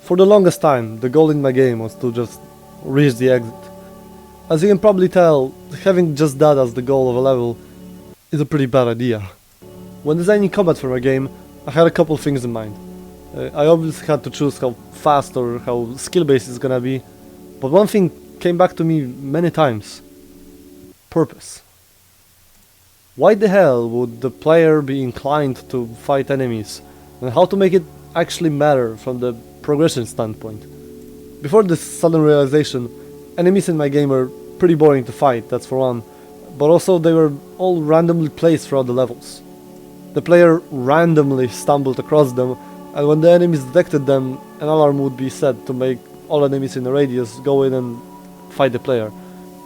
For the longest time, the goal in my game was to just reach the exit. As you can probably tell, having just that as the goal of a level is a pretty bad idea. When designing combat for my game, I had a couple things in mind. I obviously had to choose how fast or how skill-based it's gonna be, but one thing came back to me many times. Purpose. Why the hell would the player be inclined to fight enemies, and how to make it actually matter from the progression standpoint? Before this sudden realization, enemies in my game were pretty boring to fight, that's for one, but also they were all randomly placed throughout the levels. The player randomly stumbled across them, and when the enemies detected them, an alarm would be set to make all enemies in the radius go in and fight the player.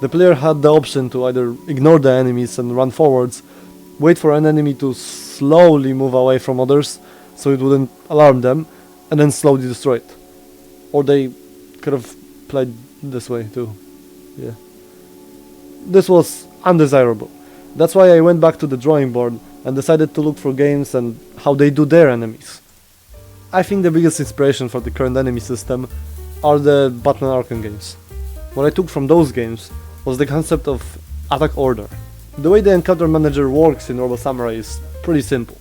The player had the option to either ignore the enemies and run forwards, wait for an enemy to slowly move away from others so it wouldn't alarm them, and then slowly destroy it. Or they could have played this way too. Yeah. This was undesirable. That's why I went back to the drawing board and decided to look for games and how they do their enemies. I think the biggest inspiration for the current enemy system are the Batman Arkham games. What I took from those games was the concept of attack order. The way the encounter manager works in RoboSamurai is pretty simple.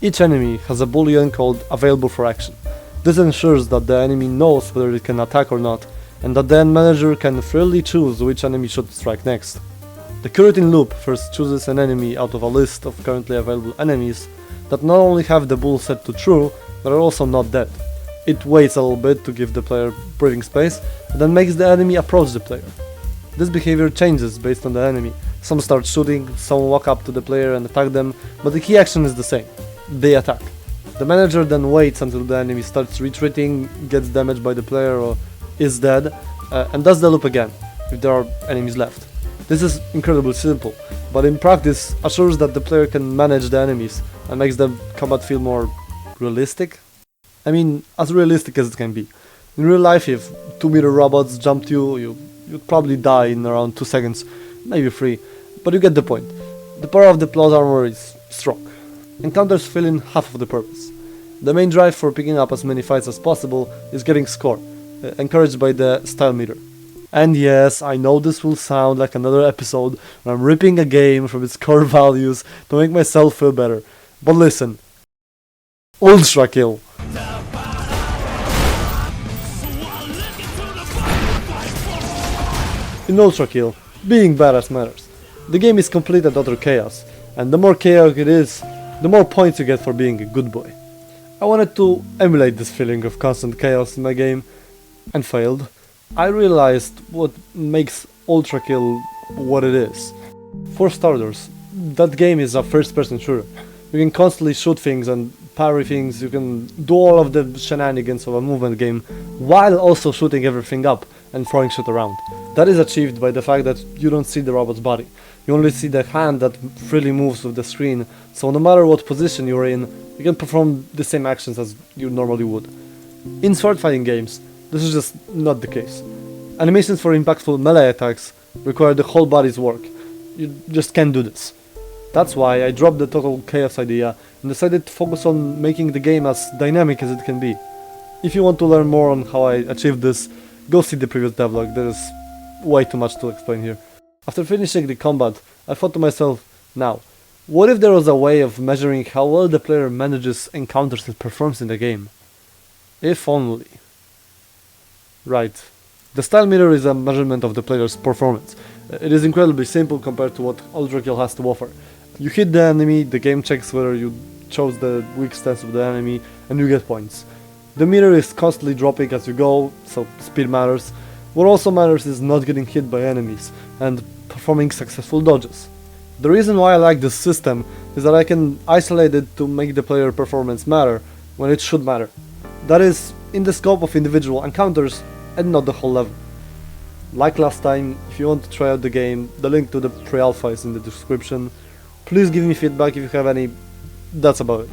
Each enemy has a boolean called available for action. This ensures that the enemy knows whether it can attack or not, and that the end manager can freely choose which enemy should strike next. The curating loop first chooses an enemy out of a list of currently available enemies that not only have the bool set to true, but are also not dead. It waits a little bit to give the player breathing space, and then makes the enemy approach the player. This behavior changes based on the enemy. Some start shooting, some walk up to the player and attack them, but the key action is the same. They attack. The manager then waits until the enemy starts retreating, gets damaged by the player or is dead, and does the loop again, if there are enemies left. This is incredibly simple, but in practice assures that the player can manage the enemies and makes the combat feel more realistic. I mean, as realistic as it can be. In real life, if 2-meter robots jumped you'd probably die in around 2 seconds, maybe 3, but you get the point. The power of the plot armor is strong. Encounters fill in half of the purpose. The main drive for picking up as many fights as possible is getting score, encouraged by the style meter. And yes, I know this will sound like another episode where I'm ripping a game from its core values to make myself feel better, but listen. Ultra kill. In Ultra Kill, being badass matters. The game is complete and utter chaos, and the more chaotic it is, the more points you get for being a good boy. I wanted to emulate this feeling of constant chaos in my game, and failed. I realized what makes Ultra Kill what it is. For starters, that game is a first-person shooter. You can constantly shoot things and parry things, you can do all of the shenanigans of a movement game, while also shooting everything up and throwing shit around. That is achieved by the fact that you don't see the robot's body. You only see the hand that freely moves with the screen, so no matter what position you're in, you can perform the same actions as you normally would. In swordfighting games, this is just not the case. Animations for impactful melee attacks require the whole body's work. You just can't do this. That's why I dropped the total chaos idea and decided to focus on making the game as dynamic as it can be. If you want to learn more on how I achieved this, go see the previous devlog, there is way too much to explain here. After finishing the combat, I thought to myself, now, what if there was a way of measuring how well the player manages encounters and performs in the game? If only. Right. The style meter is a measurement of the player's performance. It is incredibly simple compared to what Ultra Kill has to offer. You hit the enemy, the game checks whether you chose the weak stance of the enemy, and you get points. The meter is constantly dropping as you go, so speed matters. What also matters is not getting hit by enemies, and performing successful dodges. The reason why I like this system is that I can isolate it to make the player performance matter when it should matter. That is, in the scope of individual encounters and not the whole level. Like last time, if you want to try out the game, the link to the pre-alpha is in the description. Please give me feedback if you have any. That's about it.